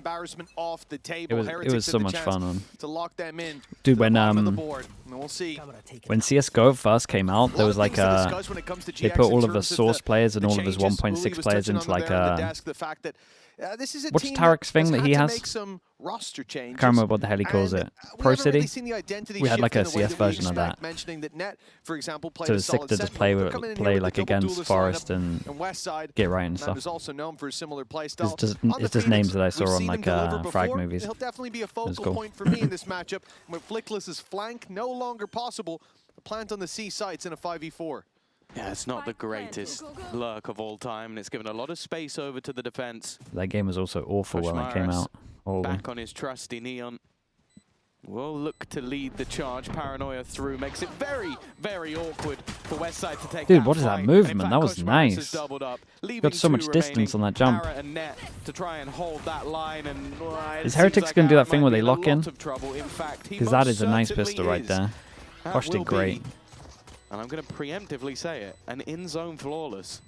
embarrassment off the table. It was so much fun, man. To lock them in. Dude, when we'll see. When CS:GO first came out, there was like they put all of the Source players and all of his 1.6 players into like what's Tarek's thing that he has? Roster changes. Can't remember what the hell he calls it. Pro City? We had like a CS version of that. For example, so it was sick to just play like against Forest and get right and stuff. It's just names that I saw on like frag movies. He'll definitely be a focal point for me in this matchup. With Flickless's flank no longer possible, a plant on the C sites in a 5v4. Yeah, it's not the greatest lurk of all time, and it's given a lot of space over to the defense. That game was also awful when it came out. Back on his trusty Neon. Will look to lead the charge. Paranoia through makes it very, very awkward for Westside to take. Dude, what is that movement? That was nice. Got so much distance on that jump. To try and hold that line, and is Heretics going to do that thing where they lock in? Because that is a nice pistol right there. Gosh, did great. And I'm going to preemptively say it, an in-zone flawless.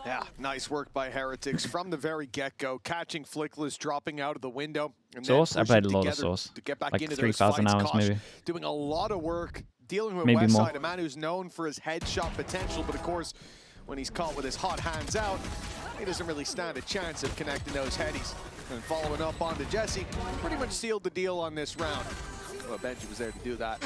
Yeah, nice work by Heretics from the very get-go, catching Flickless, dropping out of the window. And Source? I played a lot of Source. To get back like into 3,000 hours maybe. Doing a lot of work, dealing with maybe Westside, a man who's known for his headshot potential, but of course, when he's caught with his hot hands out, he doesn't really stand a chance of connecting those headies. And following up onto Jesse, pretty much sealed the deal on this round. Well, Benji was there to do that.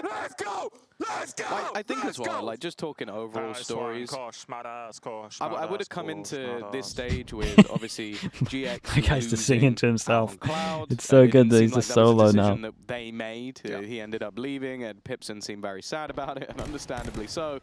Let's go! Let's go! I think as well, like just talking overall stories, I would have come into this stage with obviously GX. The guy's just singing to himself. Cloud. It's so good that he's just solo now. That they made. He ended up leaving, and Pipson seemed very sad about it, and understandably so.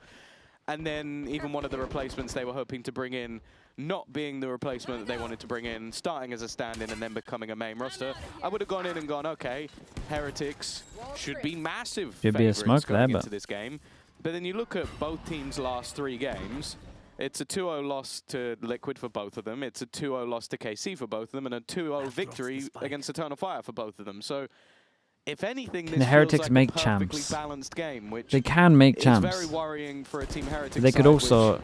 And then even one of the replacements they were hoping to bring in, not being the replacement that they wanted to bring in, starting as a stand-in and then becoming a main roster, I would have gone in and gone, okay, Heretics should be massive favorites going into this game. But then you look at both teams' last 3 games, it's a 2-0 loss to Liquid for both of them, it's a 2-0 loss to KC for both of them, and a 2-0 victory against Eternal Fire for both of them. So if anything, this the Heretics like make a champs. Balanced game, which they can make champs. Very worrying for a team Heretics. They could also.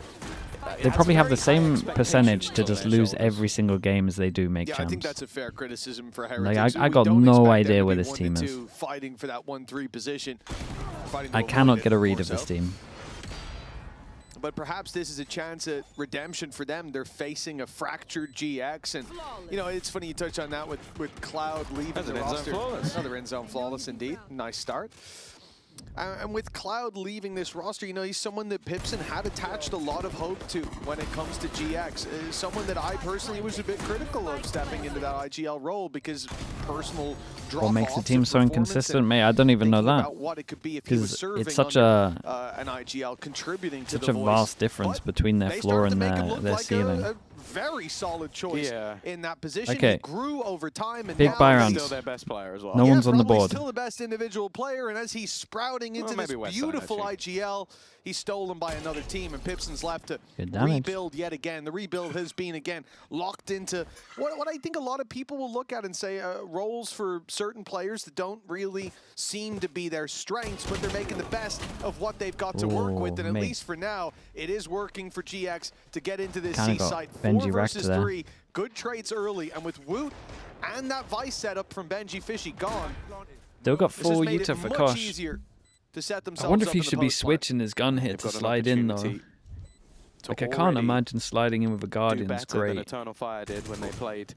They probably have the same percentage to just lose every single game as they do make champs. I think that's a fair criticism for Heretics. Like I got no idea where this team is. Fighting for that 1-3 position. I cannot get a read of this team. But perhaps this is a chance at redemption for them. They're facing a fractured GX, and you know it's funny you touch on that with Cloud leaving the roster. Another end zone flawless indeed. Nice start. And with Cloud leaving this roster, you know, he's someone that Pipson had attached a lot of hope to when it comes to GX. Someone that I personally was a bit critical of stepping into that IGL role because personal drop-offs. What makes the team so inconsistent, mate? I don't even know that. Because it's such a an IGL contributing to such a vast difference between their floor and their ceiling. Very solid choice in that position. Okay. He grew over time, and big now buy rounds. Still their best player as well. No one's on the board. Still the best individual player, and as he's sprouting into this beautiful IGL, he's stolen by another team, and Pipson's left to rebuild yet again. The rebuild has been again locked into what I think a lot of people will look at and say roles for certain players that don't really seem to be their strengths, but they're making the best of what they've got to work with, and at least for now, it is working for GX to get into this C site. 4 versus 3, good trades early, and with Woot and that Vice setup from Benji Fishy gone, they've got full Utah for Kosh. I wonder if he should be switching his gun here to slide in though. Like I can't imagine sliding in with a Guardian's great. Than Eternal Fire did when they played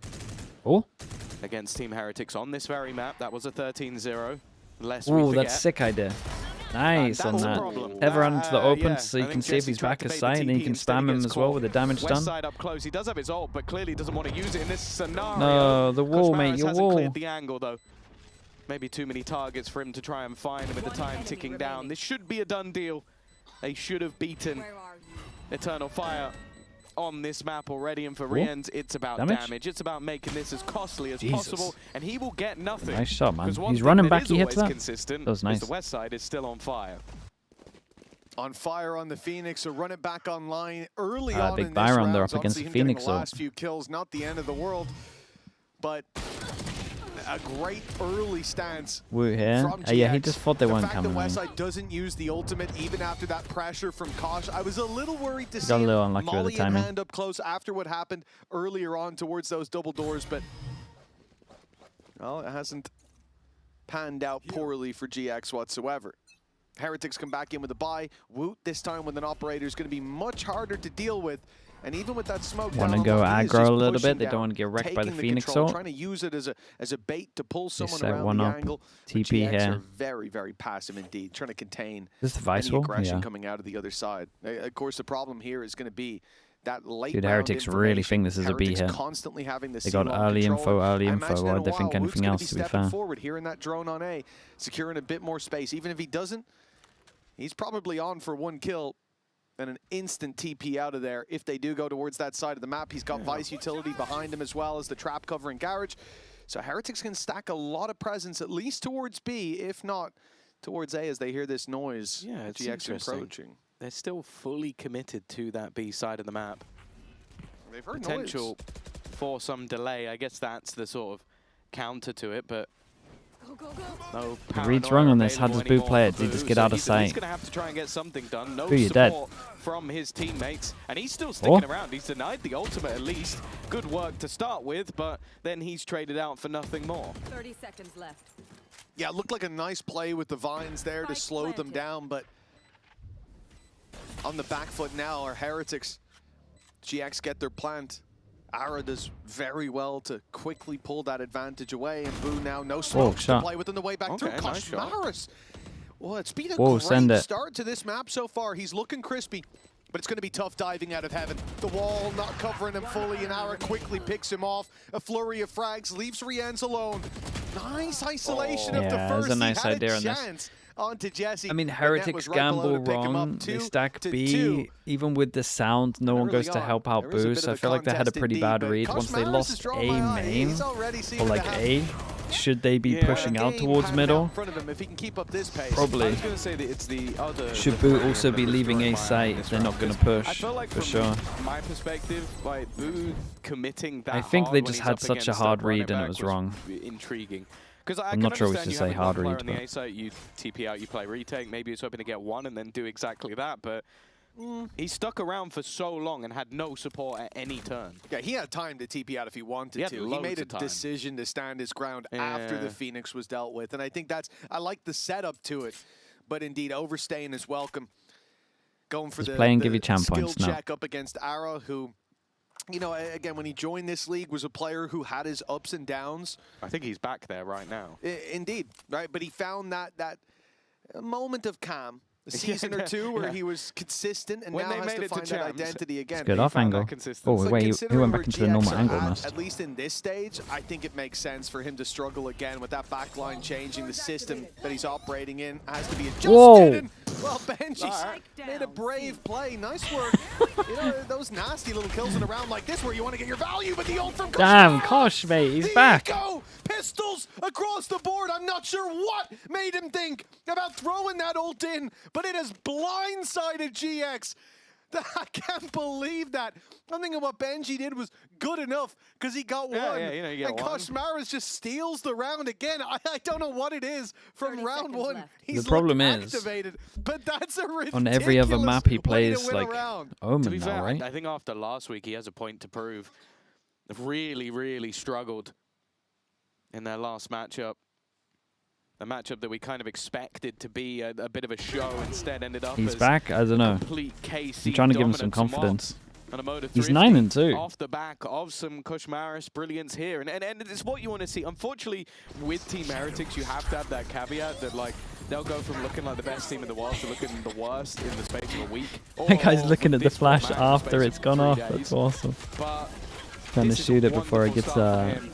against Team Heretics on this very map. That was a 13-0. Oh, that's a sick idea. Nice on that. Ever run into the open so you can see if he's back a sight and he can spam him as well with the damage done. Side up close. He does have his ult, but clearly doesn't want to use it in this scenario. No, the wall, mate, your wall. Cleared the angle though. Maybe too many targets for him to try and find with the time ticking down. This should be a done deal. They should have beaten Eternal Fire on this map already, and for Riens, it's about damage. It's about making this as costly as possible, and he will get nothing. Nice shot, man. He's running back, he hits that. Consistent that was nice. The west side is still on fire. On fire on the Phoenix, so run it back online early on big in buy this round. They're round. up against Obviously the Phoenix, the last few kills, not the end of the world, but a great early stance. Woo here. Yeah, he just thought they weren't coming. The fact that Westside doesn't use the ultimate even after that pressure from Kosh, I was a little worried to see Molly and hand up close after what happened earlier on towards those double doors, but well, it hasn't panned out poorly for GX whatsoever. Heretics come back in with a buy. Woot this time with an operator is going to be much harder to deal with. And even with that smoke want to go aggro a little bit. They don't want to get wrecked by the Phoenix ult. Trying to use it as a bait to pull someone around the angle. TP here. Are very, very passive indeed. Trying to contain any aggression coming out of the other side. Of course, the problem here is going to be that late. Dude, Heretics really think this is a B here. Constantly having this. They got early info. Why'd they think anything else? To be fair. Forward here in that drone on A, securing a bit more space. Even if he doesn't, he's probably on for one kill. And an instant TP out of there if they do go towards that side of the map. He's got Vice utility behind him as well as the trap covering Garage. So Heretics can stack a lot of presence at least towards B, if not towards A as they hear this noise. Yeah, it's GX approaching. They're still fully committed to that B side of the map. They've heard potential for some delay. I guess that's the sort of counter to it, but no read's wrong on this. How does Boo play it? Did he just get out of sight? He's going to have to try and get something done. No Boo, support from his teammates, and he's still sticking around. He's denied the ultimate at least. Good work to start with, but then he's traded out for nothing more. 30 seconds left. Yeah, it looked like a nice play with the vines there to slow them down, but on the back foot now are Heretics. GX get their plant. Ara does very well to quickly pull that advantage away, and Boo now no smoke to play within the way back through. Kosh Maris. Well, it's been a great start to this map so far. He's looking crispy, but it's going to be tough diving out of heaven. The wall not covering him fully, and Ara quickly picks him off. A flurry of frags leaves Rienz alone. Nice isolation of the first. That's a nice he had idea a on chance. this. Onto Jesse. I mean, Heretics gamble wrong. They stack B. Even with the sound, no one goes to help out Boo. So I feel like they had a pretty bad read. Once they lost A main, or like A, should they be pushing out towards middle? Probably. Should Boo also be leaving A site if they're not going to push? For sure. My perspective, like Boo committing that. I think they just had such a hard read and it was wrong. Intriguing. I'm not sure what to say hard read. On the A site, you TP out, you play retake. Maybe he's hoping to get one and then do exactly that. But he stuck around for so long and had no support at any turn. Yeah, he had time to TP out if he wanted to. He made a decision to stand his ground after the Phoenix was dealt with. And I think I like the setup to it. But indeed, overstaying is welcome. Going for the skill check up against Ara, who... You know, again, when he joined this league, was a player who had his ups and downs. I think he's back there right now. Indeed, right? But he found that moment of calm, a season or two where he was consistent, and now has to find that identity again. Good off angle. Oh, wait, he went back into the normal angle almost. At least in this stage, I think it makes sense for him to struggle again with that backline changing. The system that he's operating in has to be adjusted. Whoa! Well, Benji's made a brave play. Nice work. You know, those nasty little kills in a round like this where you want to get your value, but the ult from Kosh. Damn, Kosh, mate, he's back. Go! Pistols across the board. I'm not sure what made him think about throwing that ult in, but it has blindsided GX. I can't believe that. I'm thinking what Benji did was good enough because he got one. Yeah, you know, you get and Kosh Maris just steals the round again. I don't know what it is from round one. Left. He's the problem activated, but that's a ridiculous on every other map he plays like Omen to be fair, now, right? I think after last week he has a point to prove. They've really struggled in their last matchup. A matchup that we kind of expected to be a bit of a show instead ended up He's back? I don't know. I'm trying to give him some confidence. He's 9-2. Off the back of some Kosh Maris brilliance here. And it's what you want to see. Unfortunately, with Team Heretics, you have to have that caveat that, like, they'll go from looking like the best team in the world to looking the worst in the space of a week. That guy's looking at the flash after it's gone off. That's awesome. But trying to shoot it before it gets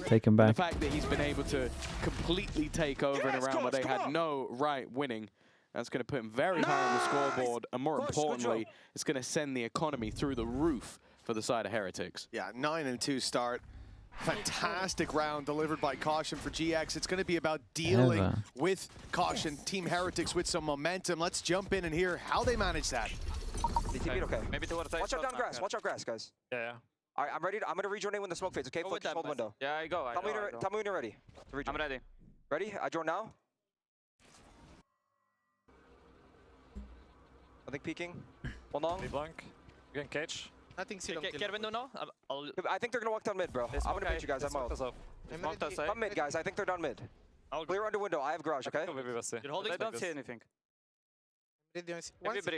taken back. The fact that he's been able to completely take over in a round where they had no right winning, that's going to put him very high on the scoreboard, and more importantly, it's going to send the economy through the roof for the side of Heretics. Yeah, 9-2 start. Fantastic round delivered by Caution for GX. It's going to be about dealing with Caution. Team Heretics with some momentum. Let's jump in and hear how they manage that. Okay. Maybe watch out down grass. Watch out grass, guys. Yeah. All right, I'm ready. I'm gonna rejoin when the smoke fades. Okay, focus, hold window. Yeah, I go. Tell me when you're ready. I'm ready. Ready? I join now. I think peeking. One long. Blank. You can cage. Nothing still. Get window now. I think they're gonna walk down mid, bro. I'm gonna beat you guys. I'm out. I'm mid, guys. I think they're down mid. Clear under window. I have garage. Okay. You're holding. I don't see anything.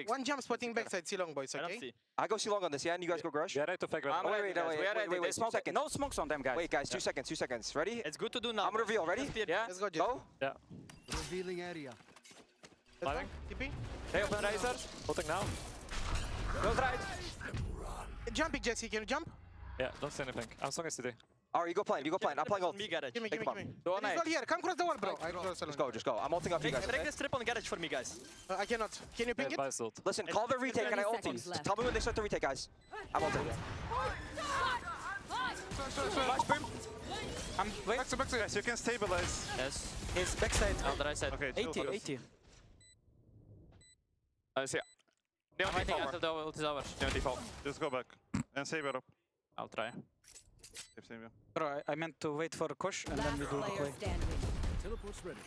One jump spotting backside, see long boys, okay? I go see long on this, yeah, and you guys go garage? Yeah, right to fake. Wait, 2 seconds. No smokes on them, guys. Wait, guys, 2 seconds, 2 seconds. Ready? It's good to do now. I'm gonna reveal, ready? Yeah. Let's go, Go. Yeah. Revealing area. Fighting. TP. Hey, open razors. Holding now. Go right. Jumping, Jesse, can you jump? Yeah, don't say anything. I'm strong as CD. Alright, you go plan, I'm playing ult. Me garage. Give me. Come on. He's not here, come cross the wall, bro. Just go. I'm ulting off you guys, Break okay? this trip on garage for me, guys. I cannot. Can you ping it? Listen, call the retake and I ult you. Tell me when they start the retake, guys. I'm ulting. Flash boom. I'm wait. Back. Yes, you can stabilize. Yes. His backside on the right side. Okay, 80. I see. I'm waiting until the ult is over. Just go back. And save it up. I'll try. Save you. Bro, I meant to wait for a push and then we do the play. Teleport's ready.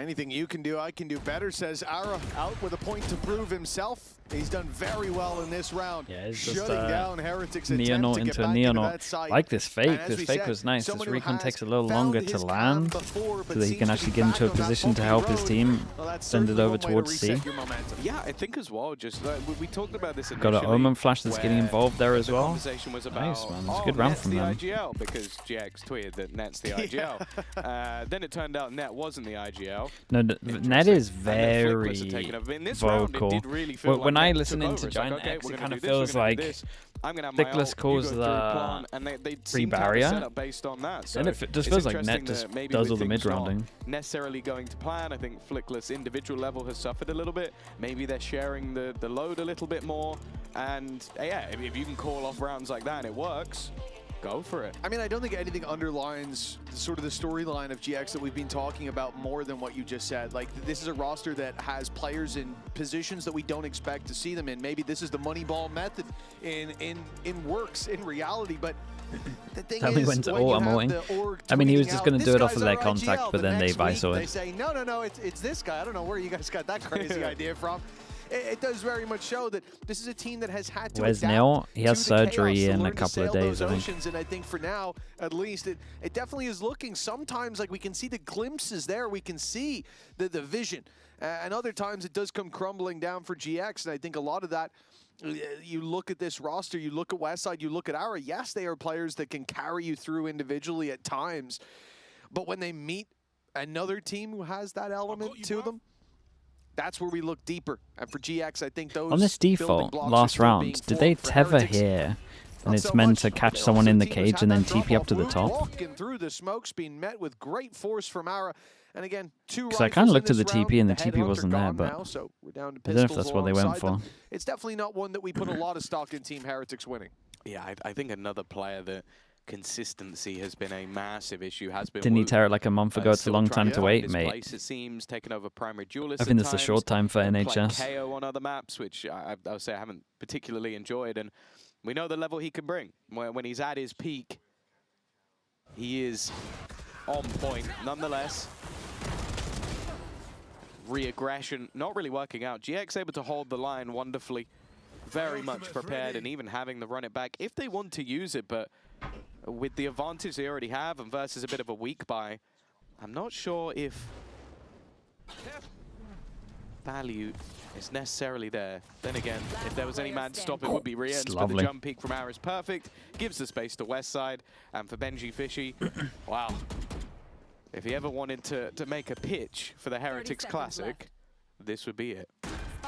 Anything you can do, I can do better, says Ara, out with a point to prove himself. He's done very well in this round. Yeah, it's shutting just down Heretics' Neonaut attempt to into get a back into Neonaut. that side. Like this fake. And This fake said, was nice. This someone who recon has takes a little found longer his to cam land before, so but that he can seems actually be get into a back on that position to bumpy help his road. team. Well, that's Send it certainly over one way to towards C. reset your momentum. Yeah, I think as well, just like, we talked about this Got initially. an Omen flash that's getting involved there as The well. conversation was about, Nice, man. It's a good round Net's from the them. IGL, because GX tweeted that Net's the IGL. Then it turned out Net wasn't the IGL. No, Net is very in this round, it vocal. did really feel When like I Net listen took into over. It's like, GIANTX, okay, we're it gonna kind do of this, we're feels gonna do like this. I'm gonna have my Dickless ult, you calls go through the plan, and they free seem to have a barrier. setup based on that. So And it just it's feels like interesting Net just that maybe does with all the things not mid-rounding. necessarily going to plan. I think Flickless individual level has suffered a little bit. Maybe they're sharing the load a little bit more. And yeah, if you can call off rounds like that and it works, go for it. I mean, I don't think anything underlines sort of the storyline of GX that we've been talking about more than what you just said. Like, this is a roster that has players in positions that we don't expect to see them in. Maybe this is the Moneyball method in works, in reality, but the thing Tell me is, when to when you I'm have ulting. the org I mean, he was tweeting just out, going to do "This it off of guy's their our contact, IGL," but then they next week VISO they it. say, no, it's this guy. I don't know where you guys got that crazy idea from. It does very much show that this is a team that has had to Where's adapt Neil? He has to the surgery chaos to in a learn to couple of sail days, those I think. oceans, and I think for now, at least, it definitely is looking sometimes like we can see the glimpses there. We can see the vision. And other times it does come crumbling down for GX, and I think a lot of that, you look at this roster, you look at Westside, you look at Ara, yes, they are players that can carry you through individually at times, but when they meet another team who has that element to them, that's where we look deeper. And for GX, I think those On this default, last round, did they tether here? And it's meant to catch someone in the cage and then TP up to the top? Walking through the smokes, being met with great force from Ara. And again, two Because I kind of looked at at the TP and the TP wasn't there, but now, so we're down to I don't know if that's what they went for. It's definitely not one that we put a lot of stock in Team Heretics winning. Yeah, I think another player that consistency has been a massive issue. Didn't he tear it like a month ago? It's a long time to wait, mate. Place, it seems, taken over primary duelists. I think it's a short time for NHS. KO on other maps, which I would say I haven't particularly enjoyed, and we know the level he can bring. When he's at his peak, he is on point. Nonetheless, re-aggression not really working out. GX able to hold the line wonderfully, very much prepared, and even having to run it back if they want to use it, but with the advantage they already have and versus a bit of a weak buy, I'm not sure if value is necessarily there. Then again, if there was any man to stop it, would be Riens, but the jump peak from Ara is perfect, gives the space to Westside, and for Benji Fishy, wow. If he ever wanted to make a pitch for the Heretics Classic, this would be it.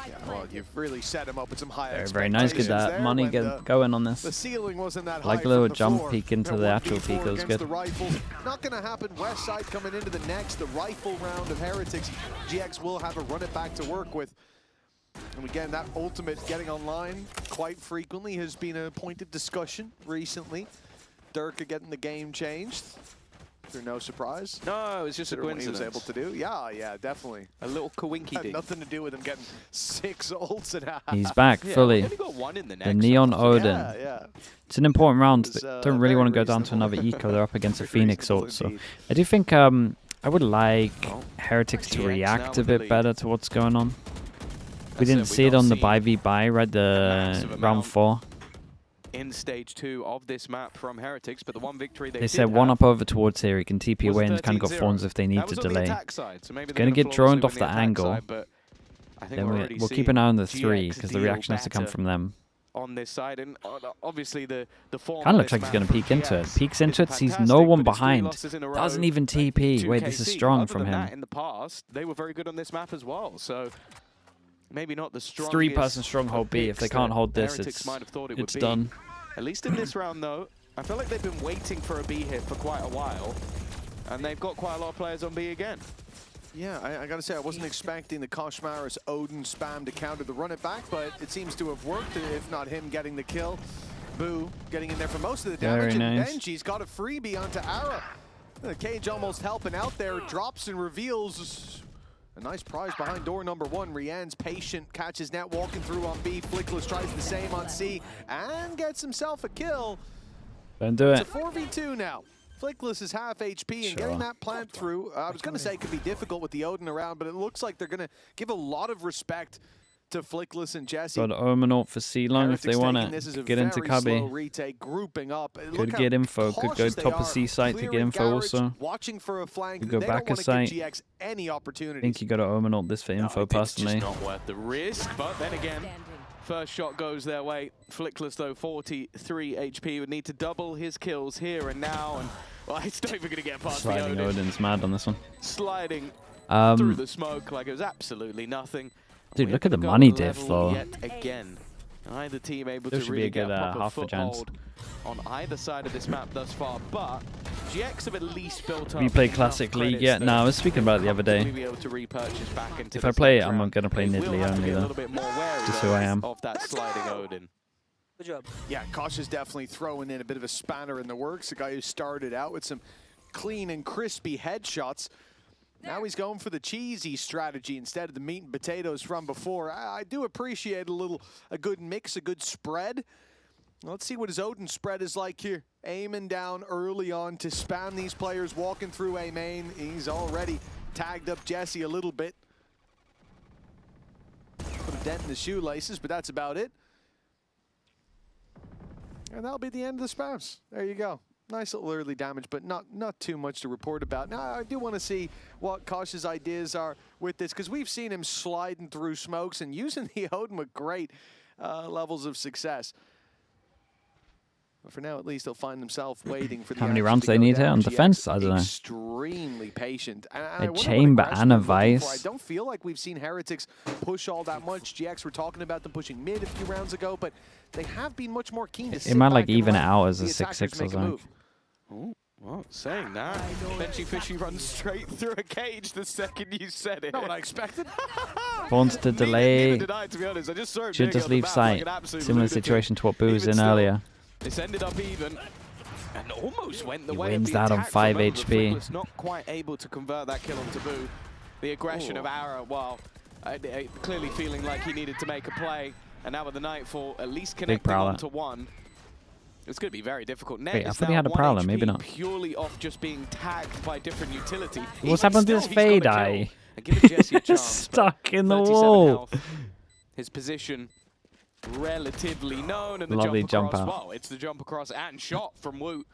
Yeah, well, you've really set him up with some high expectations. Very nice. Get that money going on this. The ceiling wasn't that high. Like a little jump peek into the actual peak. It was good. The rifles. Not going to happen. Westside coming into the next, the rifle round of Heretics. GX will have a run it back to work with. And again, that ultimate getting online quite frequently has been a point of discussion recently. Durka getting the game changed. Through no surprise. No, it's just a coincidence. He was able to do. Yeah, definitely. A little coinky Had nothing to do with him getting 6 ults and a half. He's back fully. Only got 1 in the Neon Odin. Yeah. It's an important round. Don't really want to go down to another eco. They're up against a Phoenix ult. So I do think I would like Heretics to react a bit better to what's going on. We didn't see it on the buy v buy, right? The round 4. In stage 2 of this map from Heretics, but the one victory they said one up over towards here. He can TP away and kind of got Thorns if they need to delay. It's going to get droned off the angle. Side, then we'll keep an eye on the 3 because the reaction has to come from them. On this side, and obviously the form kind of looks like he's going to peek into it. Peeks into it, sees no one behind. Doesn't even TP. Wait, this is strong from him. In the past, they were very good on this map as well. So maybe not the strongest. 3-person stronghold B. If they can't hold this, it's done. At least in this round, though, I feel like they've been waiting for a B hit for quite a while, and they've got quite a lot of players on B again. Yeah, I gotta say, I wasn't expecting the Koshmaris Odin spam to counter the run it back, but it seems to have worked, if not him getting the kill. Boo getting in there for most of the damage, and Benji's got a freebie onto Ara. The cage almost helping out there, drops and reveals a nice prize behind door number 1. Rianne's patient, catches net walking through on B. Flickless tries the same on C and gets himself a kill. Don't do it. It's a 4v2 now. Flickless is half HP, and getting that plant through, I was going to say it could be difficult with the Odin around, but it looks like they're going to give a lot of respect to Flickless and Jesse. Got Omen ult for C-Long if they want to get into Cubby. Retake, grouping up. Could get info, could go top of C site to get info also. Watching for a flank. Could go back a site. Any opportunities. I think you got to Omen ult this for info personally. It's just not worth the risk, but then again, first shot goes their way. Flickless though, 43 HP, would need to double his kills here and now, and well, he's not even going to get past the Odin. Odin's mad on this one. Sliding through the smoke like it was absolutely nothing. Dude, look at the money diff though. Yet again, neither team able to really get a half a chance on either side of this map thus far, but GX have at least built up. We play Classic League yet? No, I was speaking about it the other day. If I play it, I'm going to play Nidalee only though. Just who I am. Of that sliding Odin. Good job. Yeah, Kosh is definitely throwing in a bit of a spanner in the works. A guy who started out with some clean and crispy headshots. Now he's going for the cheesy strategy instead of the meat and potatoes from before. I do appreciate a good mix, a good spread. Let's see what his Odin spread is like here. Aiming down early on to spam these players, walking through A main. He's already tagged up Jesse a little bit. Put a dent in the shoelaces, but that's about it. And that'll be the end of the spams. There you go. Nice little early damage, but not too much to report about. Now, I do want to see what Kosh's ideas are with this, because we've seen him sliding through smokes and using the Odin with great levels of success. But for now, at least he'll find himself waiting for the How many rounds they need here on defense? I don't know. Extremely patient. A chamber and a vice. I don't feel like we've seen Heretics push all that much. GX were talking about them pushing mid a few rounds ago, but they have been much more keen to sit might like back and even it let out as a the 6-6 or attackers make a something. move. Oh, well, saying that, Benchy Fishy runs straight through a cage the second you said it. Not what I expected. Wants to delay. Neither did I, to be honest. I just saw him Should just leave sight. Similar situation to what Boo was in earlier. It's ended up even, and almost went the He way wins of the that on attack 5 from Omen, but HP. Flickless not quite able to convert that kill onto Boo. The aggression of Ara, well, clearly feeling like he needed to make a play, and now with the Nightfall, at least connecting onto one. It's going to be very difficult. Wait, I thought he had a Prowler, maybe not. Purely off just being tagged by different utility. What's happened to this Fade Eye? Stuck in the 37 wall. health. His position relatively known, and the Lovely jump across. jump out. Well, it's the jump across and shot from Woot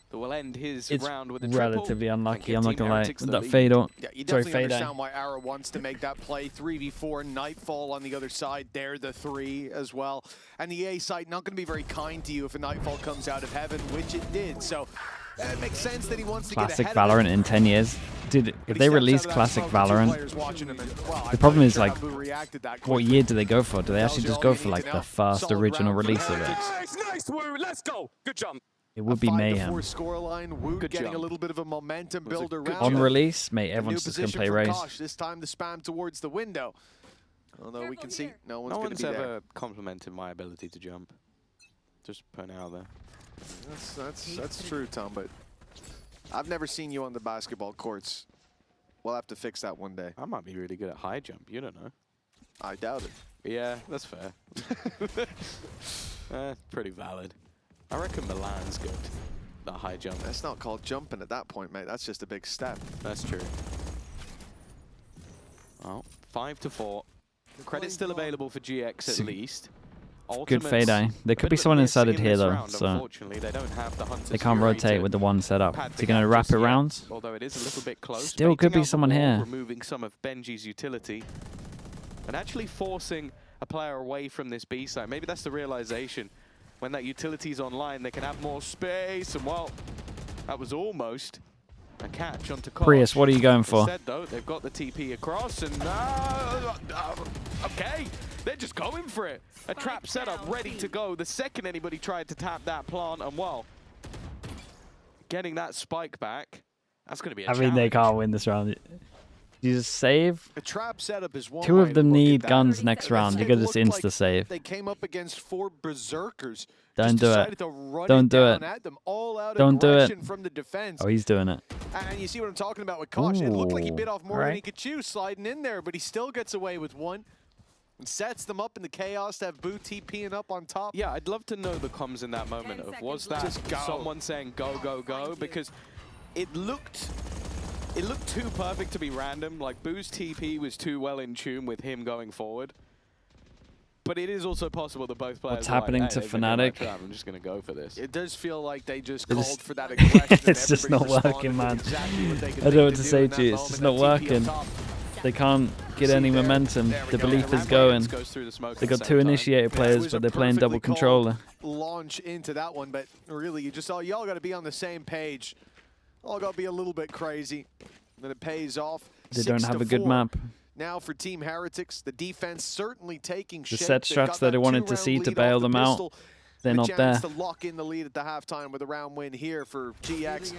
that will end his round with a relatively triple. unlucky, I'm not going to lie. Heretics That lead. Fade on. Yeah, you Sorry, definitely Fade understand why Ara wants to make that play. 3v4, Nightfall on the other side. They're the 3 as well. And the A side not going to be very kind to you if a Nightfall comes out of heaven, which it did. So it makes sense that he wants to Classic get ahead of Valorant in 10 years. Dude, if they release Classic Valorant, the problem is, like, what year do they go for? Do they actually just go for, like, the first original release of it? Nice, Woo. Let's go. Good jump. It would be mayhem. Scoreline, Woot getting a little bit of a momentum build around. On release, mate, everyone's just going to play Raze. This time the spam towards the window. Although we can see no one's going to be there. ever complimented my ability to jump. Just putting it out there. That's true, Tom, but I've never seen you on the basketball courts. We'll have to fix that one day. I might be really good at high jump. You don't know. I doubt it. Yeah, that's fair. Pretty valid. I reckon Milan's good. That high jump. That's not called jumping at that point, mate. That's just a big step. That's true. Well, 5-4. Credit's still available for GX at least. Good fade eye. There could be someone inside it here though, so unfortunately, they don't have the Hunters they can't rotate with the one setup. Is he going to wrap it around? Although it is a little bit close. Still could be someone here. Removing some of Benji's utility and actually forcing a player away from this B side. Maybe that's the realization. When that utility's online, they can have more space. And well, that was almost a catch onto Kosh. Prius, what are you going for? Instead, though, they've got the TP across, and okay, they're just going for it. A trap setup ready to go. The second anybody tried to tap that plant, and well, getting that spike back, that's going to be a challenge. I mean, they can't win this round. You just save. A trap setup is one. Two of them need guns next round. You got this insta save. They came up against 4 berserkers. Don't do it. Don't do it. Don't do it. From the defense. Oh, he's doing it. And you see what I'm talking about with Kosh. It looked like he bit off more than he could chew sliding in there, but he still gets away with one. And sets them up in the chaos to have Boo TPing up on top. Yeah, I'd love to know the comms in that moment of was that someone saying go, go, go? Because it looked too perfect to be random. Like Boo's TP was too well in tune with him going forward. But it is also possible that both players. What's happening like, hey, to Fnatic? I'm just going to go for this. It does feel like they just called for that aggression. It's just not working, man. Exactly I don't know what to say to you. It's just not working. They can't get any momentum. The belief is going. They got 2 initiator players, but they're playing double controller. Launch into that one, but really, y'all got to be on the same page. All got to be a little bit crazy. Then it pays off. They don't have a good map. Now for Team Heretics, the defense certainly taking the set strats that I wanted to see to bail them out. They're not there. To lock in the lead at the halftime with a round win here for GX.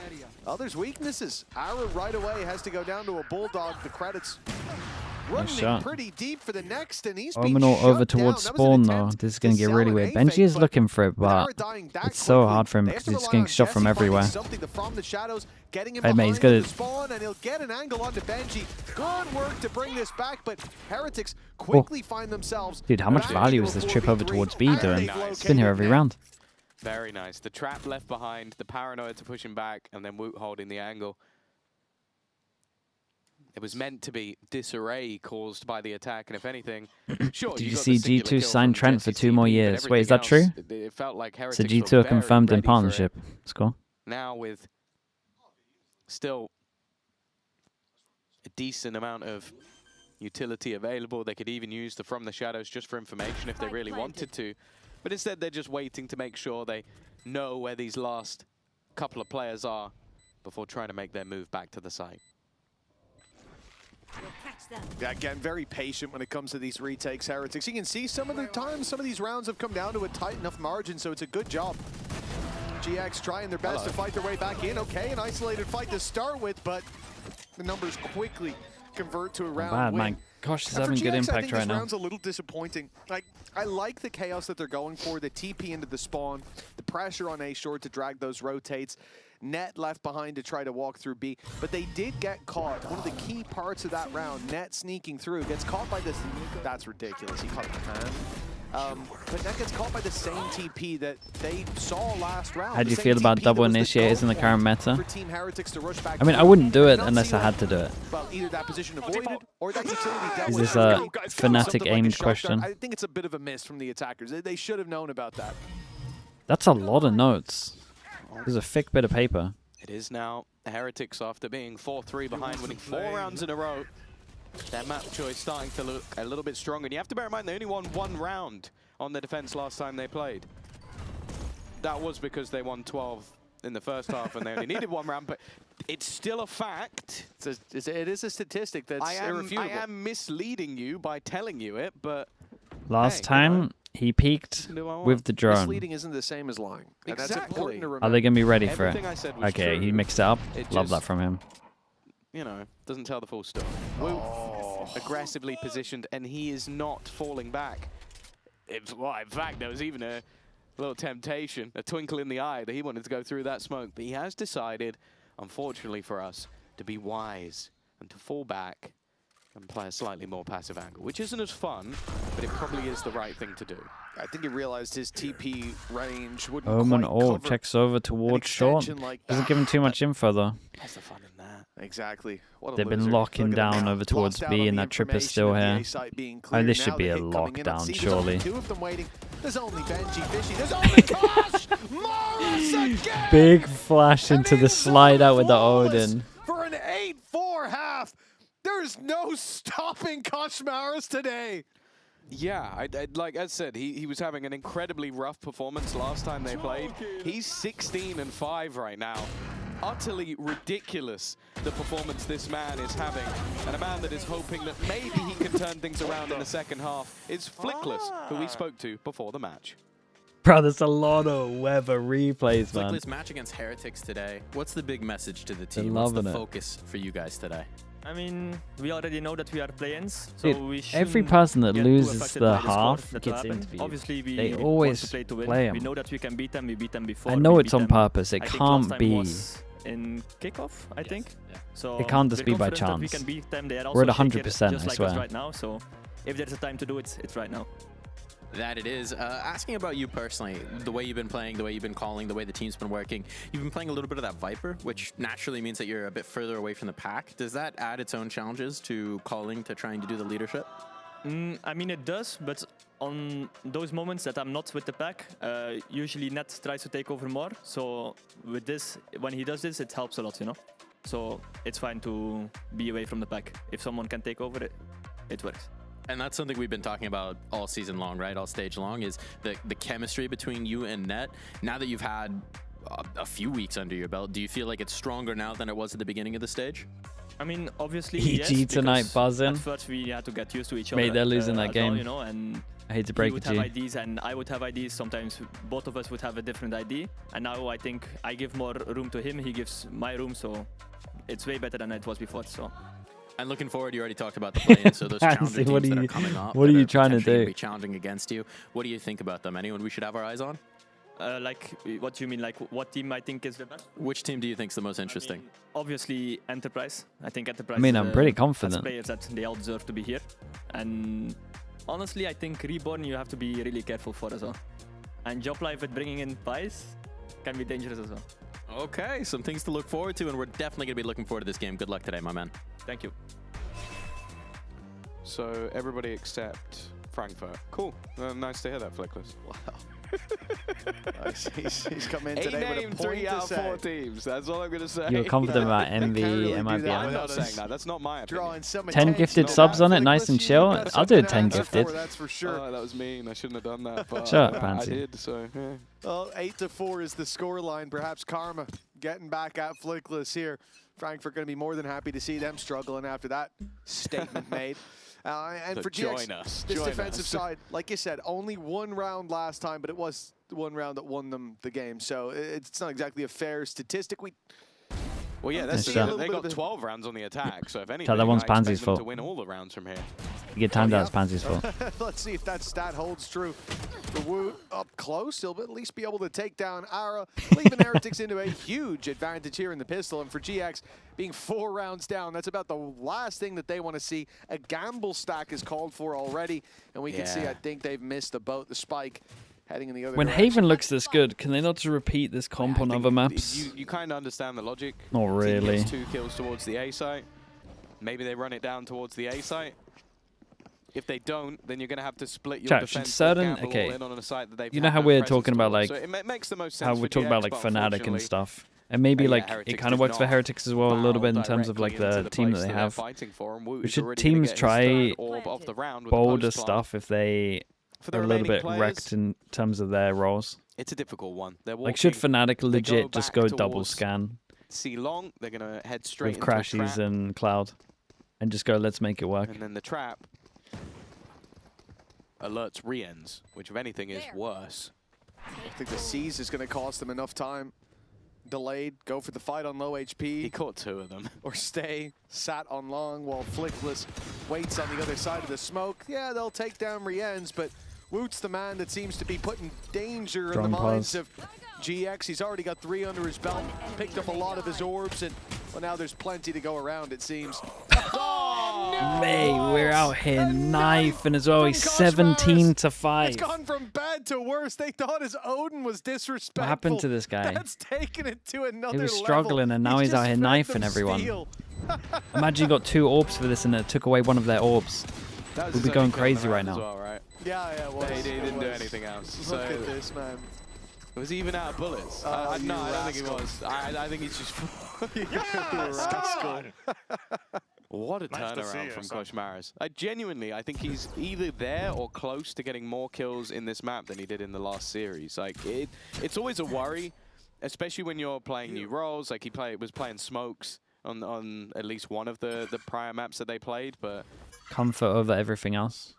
Others' weaknesses. Ara right away has to go down to a Bulldog. The credits running pretty deep for the next, and he's being shut over towards spawn though. This is going to get really weird. Benji is looking for it, but it's so hard for him because he's getting shot from everywhere. Hey mate, he's got it. And he'll get an angle onto Benji. Good work to bring this back, but Heretics quickly find themselves. Dude, how much value is this trip over towards B doing? It's been here every round. Very nice. The trap left behind, the paranoia to push him back, and then Woot holding the angle. It was meant to be disarray caused by the attack, and if anything, sure. Did you see G2 sign Trent for 2 more years? Wait, is that true? It felt like Heretics so G2 are confirmed in partnership. Let's go. Now with still a decent amount of utility available, they could even use the From the Shadows just for information if they really wanted to. But instead, they're just waiting to make sure they know where these last couple of players are before trying to make their move back to the site. Yeah, again, very patient when it comes to these retakes, Heretics. You can see some of the times, some of these rounds have come down to a tight enough margin, so it's a good job. GX trying their best to fight their way back in. Okay, an isolated fight to start with, but the numbers quickly convert to a round win. Man. Gosh, it's having good impact right now. This round's a little disappointing. Like, I like the chaos that they're going for, the TP into the spawn, the pressure on A short to drag those rotates. Net left behind to try to walk through B, but they did get caught. One of the key parts of that round, Net sneaking through, gets caught by this. That's ridiculous. He caught it in the hand. But Net gets caught by the same TP that they saw last round. How do you feel about double initiators in the current meta? For Team Heretics to rush back. I mean, I wouldn't do it unless I had to do it. Well, either that position avoided or that utility dealt Is with this a Fnatic aimed question? I think it's a bit of a miss from the attackers. They should have known about that. That's a lot of notes. There's a thick bit of paper. It is now Heretics after being 4-3 behind, winning 4 rounds in a row. Their map choice starting to look a little bit stronger. And you have to bear in mind they only won 1 round on the defense last time they played. That was because they won 12 in the first half and they only needed 1 round, but it's still a fact. It is a statistic that's irrefutable. I am misleading you by telling you it, but last time he peaked with the drone. Misleading isn't the same as lying. And that's important to remember. Are they going to be ready for it? Everything I said was Okay, true. he mixed it up. It Love just, that from him. You know, doesn't tell the full story. Aggressively positioned, and he is not falling back. In fact, there was even a little temptation, a twinkle in the eye that he wanted to go through that smoke, but he has decided unfortunately for us, to be wise and to fall back and play a slightly more passive angle, which isn't as fun, but it probably is the right thing to do. I think he realized his TP range wouldn't Omen quite cover checks over towards short. like Doesn't give him too much info though. That's the fun in that. Exactly. What a They've been loser. locking Look at him down now. over towards Lost out B, on and the that trip is still information of here. the A site being Oh, cleared. this Now should be the a hit coming in on lockdown, C. There's surely. only 2 of them waiting. There's only Benji Fishy. There's only Kosh! Morris again! Big flash into the slide out with the Odin. For an 8-4 half. There's no stopping Kosh Maris today. Yeah, like I said, he was having an incredibly rough performance last time they played. He's 16-5 right now. Utterly ridiculous, the performance this man is having. And a man that is hoping that maybe he can turn things around in the second half is Flickless, who we spoke to before the match. Bro, there's a lot of Weber replays, man. Flickless match against Heretics today. What's the big message to the team? They're What's the loving it. focus for you guys today? I mean, we already know that we are play-ins, so Dude, we every shouldn't person that get too loses affected the by score half that gets will happen. interviewed. Obviously, we They want always to play to win. play 'em. We know that we can beat them. We beat them before. I know we it's beat on them, purpose. It I think can't last time be. was in kickoff, I think. Yeah. So It can't just we're be by confident that we chance. can beat them. They are We're at also shaky 100%, just I like swear. us right now. So if there's a time to do it, it's right now. That it is. Asking about you personally, the way you've been playing, the way you've been calling, the way the team's been working, you've been playing a little bit of that Viper, which naturally means that you're a bit further away from the pack. Does that add its own challenges to calling, to trying to do the leadership? I mean, it does, but on those moments that I'm not with the pack, usually Net tries to take over more. So with this, when he does this, it helps a lot, you know? So it's fine to be away from the pack. If someone can take over it, it works. And that's something we've been talking about all season long, right? All stage long, is the chemistry between you and Net. Now that you've had a few weeks under your belt, do you feel like it's stronger now than it was at the beginning of the stage? I mean, obviously, EG yes, tonight because buzzing. at first we had to get used to each other. Mate, they're losing that as game. well, you know, and I hate to he break would it to have you. IDs and I would have IDs. Sometimes both of us would have a different ID. And now I think I give more room to him. He gives my room. So it's way better than it was before. So. And looking forward, you already talked about the play-in, so those challenger what teams are that you- are coming up. what that are you trying to potentially do? Be challenging against you. What do you think about them? Anyone we should have our eyes on? Like, what do you mean? Like, what team I think is the best? Which team do you think is the most interesting? I mean, obviously, Enterprise. I think Enterprise. I mean, I'm pretty confident. Has players that they all deserve to be here. And honestly, I think Reborn you have to be really careful for as well. And Job Life with bringing in Pies can be dangerous as well. Okay, some things to look forward to, and we're definitely going to be looking forward to this game. Good luck today, my man. Thank you. So everybody except Frankfurt. Cool. Nice to hear that, Flickless. Wow. Nice. He's come in He today with a named point 3 to out of 4 say. teams. That's all I'm going to say. You're confident about MV, really do MIB. that I'm without not saying that. That's not my opinion. Drawing some 10 attention gifted to subs that. on it, nice Flickless, and you've chill. got I'll do a something to 10 answer gifted. for, that's for sure. Oh, that was mean. I shouldn't have done that. But Shut up, I Pansy. did, so yeah. Well, 8-4 is the scoreline. Perhaps Karma getting back at Flickless here. Frankfurt going to be more than happy to see them struggling after that statement made. And So for GX, join us. this Join defensive us. side, like you said, only 1 round last time, but it was the 1 round that won them the game. So it's not exactly a fair statistic. Well, yeah, Nice that's shot. they got 12 rounds on the attack. So if anything, that one's I expect Pansy's them fault. to win all the rounds from here. You get timed Oh, out, yeah. it's Pansy's fault. Let's see if that stat holds true. The Woot up close. He'll at least be able to take down Ara, leaving Heretics into a huge advantage here in the pistol. And for GX, being 4 rounds down, that's about the last thing that they want to see. A gamble stack is called for already. And we can see, I think they've missed the boat, the spike, heading in the other When direction. Haven looks this good, can they not just repeat this comp on I other think maps? You kind of understand the logic. Not Team really. gets 2 kills towards the A site. Maybe they run it down towards the A site. If they don't, then you're going to have to split your Chat, defense should certain- or gamble okay. all in on a site that they've You know had how no we're presence talking about, towards. like, So it makes the most sense How for we talk GX, about like but Fnatic and unfortunately, stuff. And maybe yeah, like it Heretics kind of did works for not Heretics as well a little bit in bow terms of like directly into the team that place they they're have. fighting for, and Woot But is should already gonna teams get his try third orb of the round with bolder post plant. stuff if they For the are a little remaining bit players, wrecked in terms of their roles? It's a difficult one. They're Like should walking Fnatic legit just back go double towards scan C long. They're going to head straight with into a Crashies trap, and Cloud and just go let's make it work? and then the trap alerts re-ends, which if anything is worse. I think the Seize is going to cost them enough time. Delayed, go for the fight on low HP. He caught 2 of them. Or stay sat on long while Flickless waits on the other side of the smoke. Yeah, they'll take down Rienz, but Woot's the man that seems to be putting danger in Strong the minds pause. of GX, he's already got 3 under his belt, picked up a lot of his orbs, and well, now there's plenty to go around, it seems. Oh, no! May, we're out here knifing as well. He's 17-5. It's gone from bad to worse. They thought his Odin was disrespectful. What happened to this guy? That's taken it to another He was level. struggling, and now he's out here knifing everyone. Imagine you got 2 orbs for this, and it took away one of their orbs. We'll be going crazy right now. Well, right? Yeah, it was. He didn't do anything else. Look at this, man. Was he even out of bullets? No, I don't think he was. I think he's just... What a turnaround from Koshmaris. I think he's either there or close to getting more kills in this map than he did in the last series. Like, it's always a worry, especially when you're playing new roles. Like, he was playing smokes on at least one of the prior maps that they played, but... Comfort over everything else.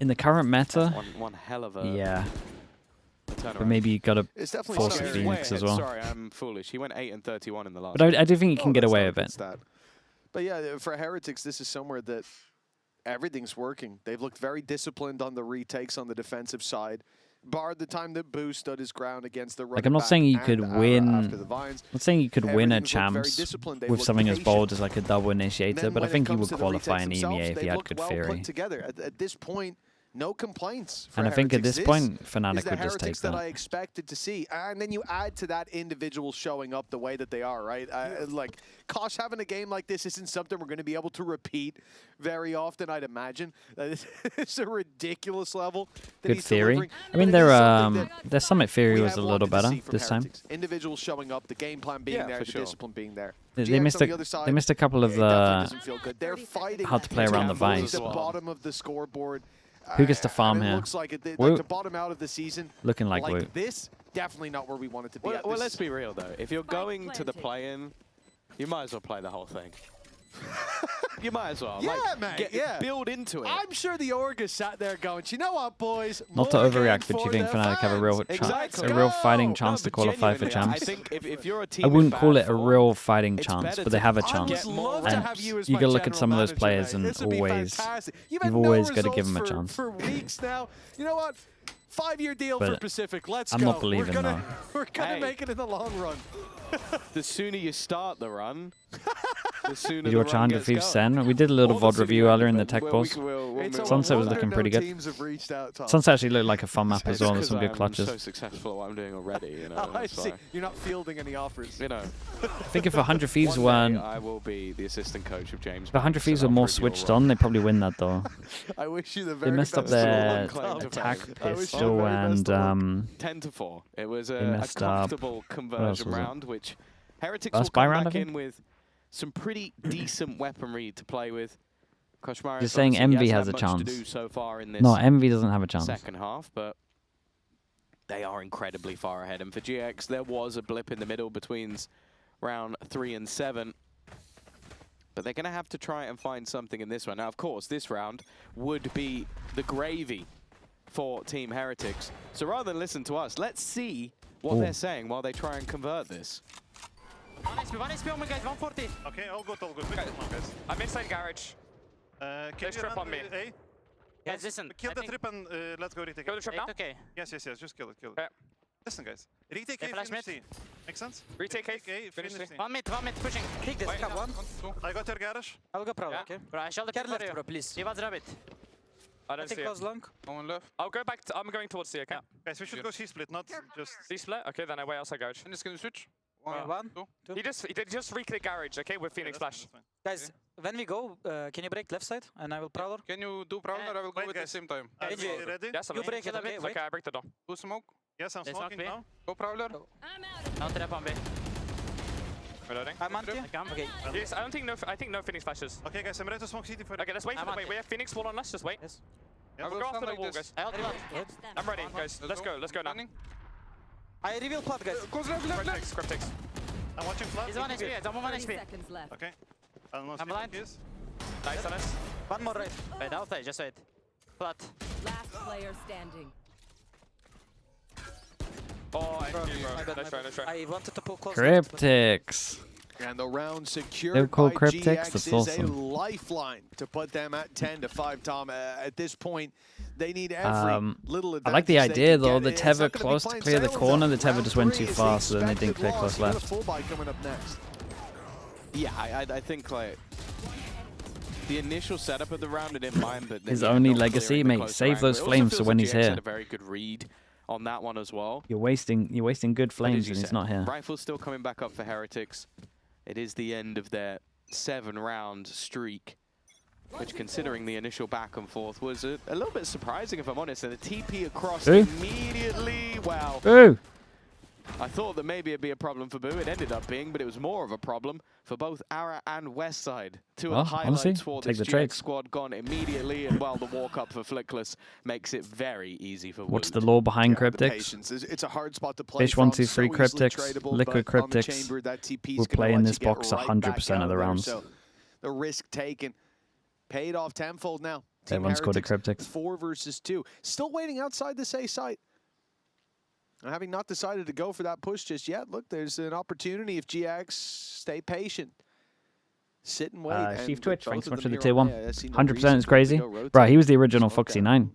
In the current meta... One hell of a... Yeah. But maybe you gotta force Phoenix as well. Sorry, I'm foolish. He went 8 and 31 in the last. But I do think he can get away with it. But yeah, for Heretics, this is somewhere that everything's working. They've looked very disciplined on the retakes on the defensive side. Barred the time that Boo stood his ground against the like, I'm not saying you could win. I'm not saying you could win a champs with something as bold as like a double initiator, but I think he would qualify in EMEA if he had good theory. At this point, no complaints. And I think at this point, Fnatic would just take that. I expected to see, and then you add to that individual showing up the way that they are, right? Like, Kosh having a game like this isn't something we're going to be able to repeat very often, I'd imagine. It's a ridiculous level. Good theory. I mean, their Summit theory was a little better this time. Individuals showing up, the game plan being there, the discipline being there. They missed a couple of the how to play around the vines. The bottom of the scoreboard. Who gets to farm here? Looks like to bottom out of the season. Looking like Woot. This, definitely not where we want it to be. Well, let's be real though. If you're going to the play-in, you might as well play the whole thing. You might as well. Yeah, mate. Build into it. I'm sure the org is sat there going, you know what, boys? Not to overreact, but do you think Fnatic have a real fighting chance to qualify for champs? I think if you're a team, I wouldn't call it a real fighting chance, but they have a chance. And you gotta look at some of those players, and you've always got to give them a chance. For weeks now, you know what? 5-year deal for Pacific. Let's go. I'm not believing though. We're gonna make it in the long run. The sooner you start the run, the sooner Did you watch 100 Thieves Sen? We did a little VOD review earlier in the tech boss. Sunset was looking pretty good. Sunset actually looked like a fun map as well. There's some good clutches. I'm so successful at what I'm doing already. You know, I see. You're not fielding any offers. You know. I think if 100 Thieves weren't... I will be the assistant coach of James. If 100 Thieves were more switched on, they'd probably win that though. I wish you the very They best. messed up their attack pistol and... 10-4. It was a comfortable conversion round, which Heretics will come back in with some pretty decent weaponry to play with. You're saying Envy has a chance. So far in this no, Envy doesn't have a chance. Second half, but they are incredibly far ahead. And for GX, there was a blip in the middle between round 3 and 7. But they're going to have to try and find something in this one. Now, of course, this round would be the gravy for Team Heretics. So rather than listen to us, let's see what they're saying while they try and convert this. 1 HP on me, guys, 140. Okay, all good, all good. Wait, come on, guys. I'm inside garage. Can There's you trip run on me. A? Guys, listen. Kill the trip and let's go retake. Kill the trip now? Okay. Yes, just kill it, Yeah. Listen, guys. Retake A, flash finish mid. C. Make sense? Retake A, finish C. 1 mid, pushing. Take this, cap 1. I got your garage. I will go pro, okay? Bro, I shall Care left, bro, please. He was rabbit. I don't see it. Goes long. One left. I'll go back. I'm going towards C, okay? Guys, we should go C split, not just... C split? Okay, then I wait outside garage. And it's gonna switch. 1, 2. He did just re-click garage, okay, with Phoenix Flash. Guys, when we go, can you break left side and I will prowler? Can you do prowler? I will go at the same time. Ready? Yes, I'm You break it, okay? Okay, I break the door. Do smoke? Yes, I'm They smoking smoke now. Go prowler. No trap on B. Reloading. I'm anti. Okay. Yes, I think no Phoenix flashes. Okay, guys, I'm ready to smoke CT for Okay, let's wait for the wait. We have Phoenix wall on us, just wait. Yes. We'll go after the wall, guys. I ult plant. I'm ready, guys. Let's go now. I reveal plant, guys. Cryptics. I'm watching flat. He's 1 HP, I'm 1 HP. Okay. I don't know I'm blind. is. Nice, nice. 1 more right. Wait, I'll play, just wait. Flat. Last player standing. Oh, I Bro, knew, bro. my bad, Let's try. I wanted to pull close. Cryptics. And the round secured They're called by Cryptics, GX that's is awesome. a lifeline to put them at 10-5, Tom. At this point, They need every little advantage. I like the idea though. The Tether close to clear the corner. The Tether just went too far, so then they didn't clear close left. Coming up next. Yeah, I think like the initial setup of the round and in mind, but his only legacy, mate. Save those flames for when he's here. Had a very good read on that one as well. You're wasting good flames when he's not here. Rifle's still coming back up for Heretics. It is the end of their 7-round streak, which, considering the initial back and forth, was a little bit surprising, if I'm honest. And the TP across immediately. Wow. Ooh. I thought that maybe it'd be a problem for Boo. It ended up being, but it was more of a problem for both Ara and Westside. Two of the highlights for this GX squad gone immediately, and while the walk up for Flickless makes it very easy for What's the law behind Cryptics? It's a hard spot to play. Fish 1, 2, 3 Cryptics, Liquid Cryptics. We'll play in this box 100% of the rounds. So the risk taken paid off tenfold now. Everyone's got a Cryptics. 4 versus 2. Still waiting outside this A site. Having not decided to go for that push just yet, look, there's an opportunity if GX stay patient. Sit and wait. Chief Twitch, thanks so much for the tier 1. 100% is crazy. Bro, he was the original Foxy 9.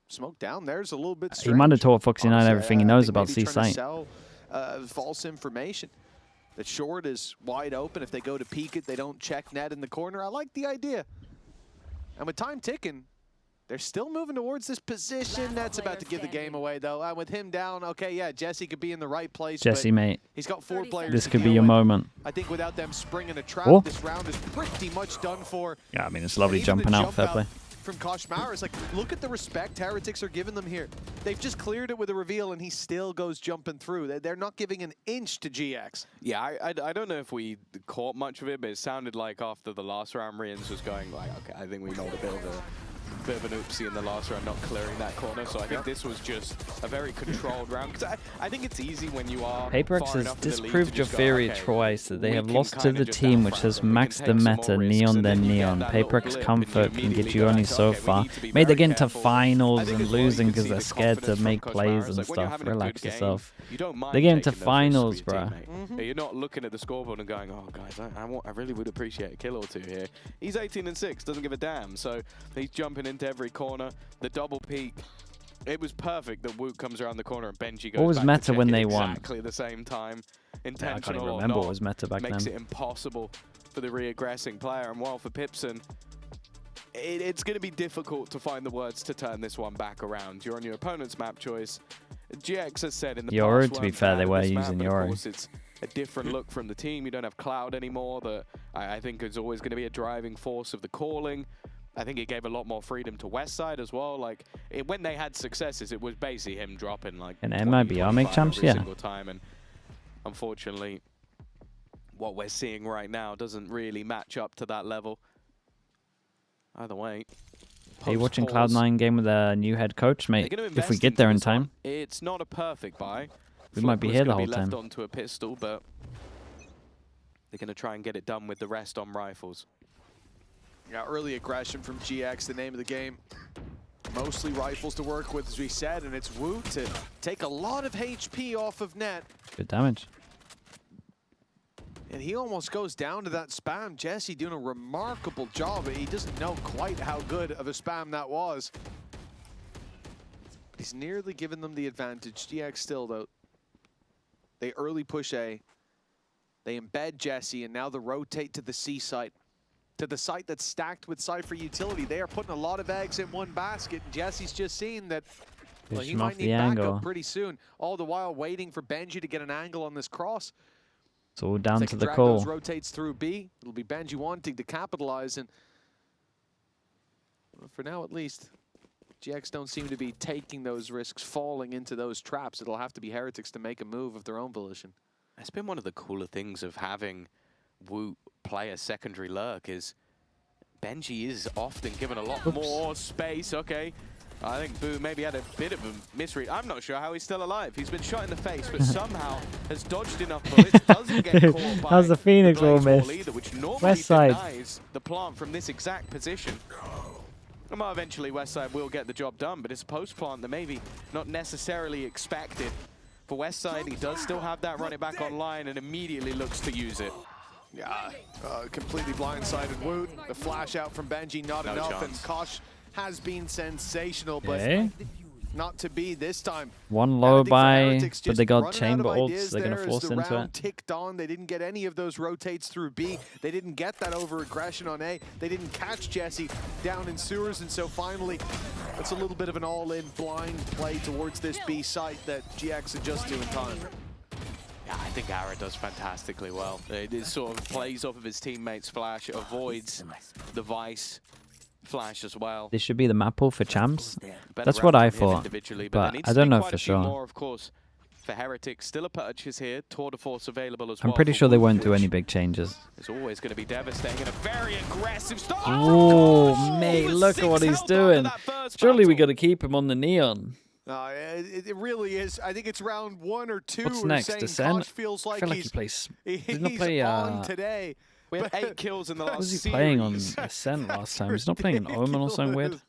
Smoke down there's a little bit strange. He might have taught Foxy 9 everything he knows about C site. False information. The short is wide open. If they go to peek it, they don't check net in the corner. I like the idea. And with time ticking, they're still moving towards this position. That's about to give the game away, though. With him down, okay, yeah, Jesse could be in the right place. Jesse, mate. He's got 4 players. This could be your moment. I think without them springing a trap, this round is pretty much done for. Yeah, I mean, it's lovely jumping out, fair play. From Koshmauer, it's like, look at the respect Heretics are giving them here. They've just cleared it with a reveal, and he still goes jumping through. They're not giving an inch to GX. Yeah, I don't know if we caught much of it, but it sounded like after the last round, Rians was going like, okay, I think we made a bit of an oopsie in the last round, not clearing that corner. So I think this was just a very controlled round. Because I think it's easy when you are Paperx has disproved your theory twice, that they have lost to the team which has maxed the meta, Neon then Neon. Paperx Comfort can get you only so far. Made they get into finals and losing because they're scared to make plays and stuff. Relax yourself. They get into finals, bro. You're not looking at the scoreboard and going, oh, guys, I really would appreciate a kill or two here. He's 18-6, doesn't give a damn. So he's jumping into every corner. The double peek, it was perfect that Woot comes around the corner and Benji goes what was meta when they won? Exactly at the same time. Intentional I can't even remember what was meta back then. Makes it impossible for the re-aggressing player. And while for Pipson, it's going to be difficult to find the words to turn this one back around. You're on your opponent's map choice. GX has said in the Yoru, past, to be fair, they were using Yoru. Of course, it's a different look from the team. You don't have Cloud anymore. That I think is always going to be a driving force of the calling. I think it gave a lot more freedom to Westside as well. Like when they had successes, it was basically him dropping like an MIBR make champs, yeah. Single time, and unfortunately, what we're seeing right now doesn't really match up to that level. Either way. Are you watching Cloud9 game with a new head coach, mate? If we get there in time. It's not a perfect buy. We might be here the whole time. Left onto a pistol, but they're going to try and get it done with the rest on rifles. Yeah, early aggression from GX, the name of the game. Mostly rifles to work with, as we said, and it's Woot to take a lot of HP off of net. Good damage. And he almost goes down to that spam. Jesse doing a remarkable job. He doesn't know quite how good of a spam that was. But he's nearly given them the advantage. GX still, though. They early push A. They embed Jesse, and now they rotate to the C site. To the site that's stacked with Cypher utility. They are putting a lot of eggs in one basket, and Jesse's just seen that well, he might need backup pretty soon. All the while waiting for Benji to get an angle on this cross. It's all down to the call. Rotates through B. It'll be Benji wanting to capitalize, and well, for now at least, GX don't seem to be taking those risks, falling into those traps. It'll have to be Heretics to make a move of their own volition. It's been one of the cooler things of having Woot play a secondary lurk is Benji is often given a lot more space. Okay, I think Boo maybe had a bit of a misread. I'm not sure how he's still alive. He's been shot in the face, but somehow has dodged enough bullets. Doesn't get caught by how's the Phoenix roll miss? Either, which normally Westside denies the plant from this exact position. Well, eventually Westside will get the job done, but it's a post plant that maybe not necessarily expected. For Westside, he does still have that running back online and immediately looks to use it. Yeah, completely blindsided Woot. The flash out from Benji, not enough, chance. and Kosh has been sensational, but not to be this time. One low buy, but they got chamber ults. They're going to force into it. Ticked on. They didn't get any of those rotates through B. They didn't get that over-aggression on A. They didn't catch Jesse down in sewers, and so finally, it's a little bit of an all-in blind play towards this B site that GX adjusts to in time. Yeah, I think Ara does fantastically well. It sort of plays off of his teammate's flash, it avoids the Vice flash as well. This should be the map pool for champs. That's what I thought, but I don't know for sure. More, of course, for Heretics. Still a purchase here. Tour de Force available as well. I'm pretty sure they won't do any big changes. It's always going to be devastating and a very aggressive start. Oh, mate, look at what he's doing. Surely we got to keep him on the neon. It really is. I think it's round 1 or 2. What's next? Descent? Feels like I feel like he plays. Didn't he play on today. We have 8 kills in the last was he series. playing on Ascent last time? He's not playing an Omen or something weird?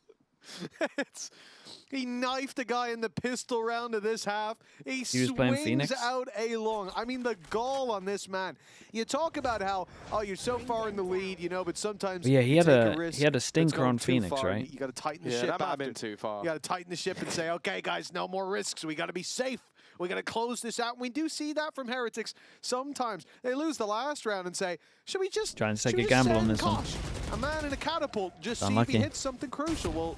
He knifed a guy in the pistol round of this half. He was playing Phoenix out a long. I mean, the gall on this man. You talk about how, oh, you're so far in the lead, you know, but sometimes yeah, he had a stinker on Phoenix, right? You got to tighten the ship. That might have been too far. You got to tighten the ship and say, okay, guys, no more risks. We got to be safe. We got to close this out. And we do see that from Heretics sometimes. They lose the last round and say, should we just try and take a gamble on this one? A man in a catapult, just see if he hits something crucial. Well,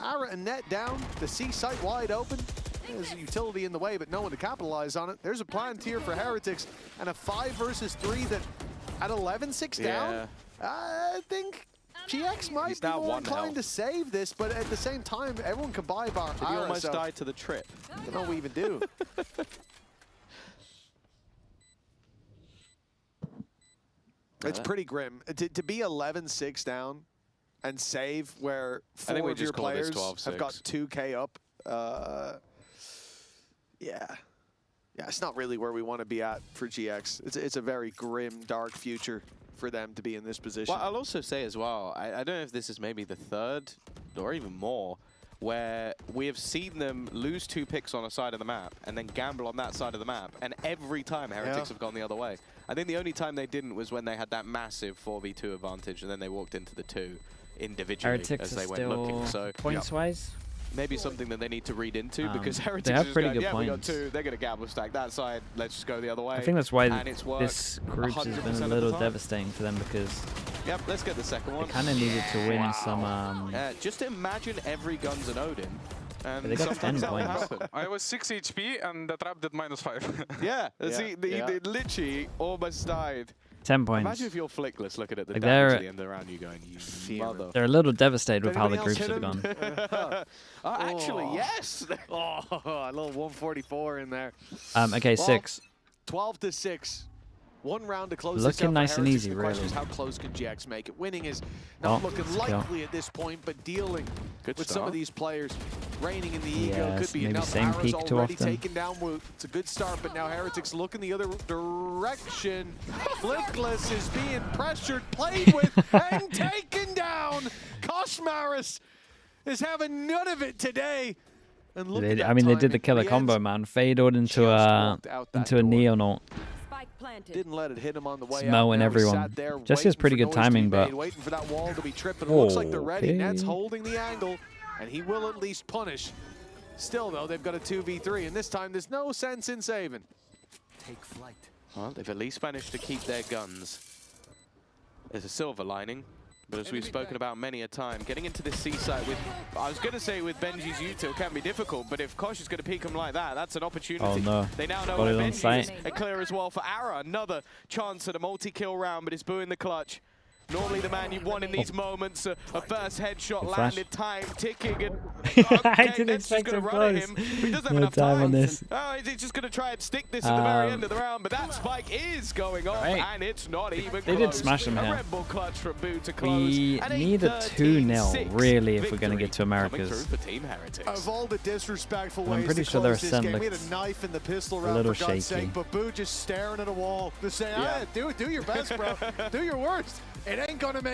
Ara and net down, the C site wide open. There's a utility in the way, but no one to capitalize on it. There's a plant here for Heretics, and a 5 versus 3 that at 11-6 down. I think GX might be more inclined to save this, but at the same time, everyone can buy bar. He almost died to the trip. I don't know what we even do. It's pretty grim. To be 11-6 down and save where 4 of your players have got 2K up. Yeah, it's not really where we want to be at for GX. It's a very grim, dark future for them to be in this position. Well, I'll also say as well, I don't know if this is maybe the 3rd or even more, where we have seen them lose 2 picks on a side of the map and then gamble on that side of the map, and every time Heretics have gone the other way. I think the only time they didn't was when they had that massive 4v2 advantage and then they walked into the 2 individually Heretics as they went looking. So points-wise, maybe something that they need to read into, because Heretics they have pretty going, good we got points. 2, they're going to gamble stack that side, let's just go the other way. I think that's why this group has been a little devastating for them, because yep, let's get the second one. They kind of needed to win some. Just imagine every gun's an Odin. And they got 10 points. I was 6 HP and the trap did -5. Yeah, see, they literally almost died. 10 points. Imagine if you're flickless looking at the like damage at the end of the round, you going, you mother. They're a little devastated with how the groups have gone. Actually, yes. A little 144 in there. Okay, well, 6. 12-6. 1 round to close looking this out nice and easy, the really. question is how close can GX make it? Winning is not looking likely at this point, but dealing with some of these players, reigning in the ego could be enough. Same Ara's peak too already often. taken down. It's a good start, but now Heretics looking the other direction. Flickless is being pressured, played with, and taken down. Koshmaris is having none of it today. And look at that they did the killer combo, man. Fadeed into a neon ult. Didn't let it hit him on the way Smelling everyone. Jesse's pretty good timing, but waiting for that wall to be tripped, but it looks like they're ready. Net's holding the angle, and he will at least punish. Still, though, they've got a 2v3, and this time there's no sense in saving. Take flight. Well, they've at least managed to keep their guns. There's a silver lining. But as we've spoken about many a time, getting into this C-site with, I was going to say with Benji's util can be difficult, but if Kosh is going to peek him like that, that's an opportunity. Oh no. They now know where Benji is. A clear as well for Ara. Another chance at a multi-kill round, but it's booing the clutch. Normally the man you want in these moments, a first headshot landed, time ticking, and I didn't expect to run at him. He doesn't have enough time on this. Oh, he's just going to try and stick this at the very end of the round, but that spike is going off, and it's not even close. They did smash him here. Red Bull clutch from Boo to close. We need a 2-0 really if we're going to get to Americas. Of all the disrespectful ways I'm pretty to sure close their this game, Ascent we had a knife in the pistol round, a little for God's shaky. sake, but Boo just staring at a wall, just saying, do your best, bro. Do your worst. It ain't gonna make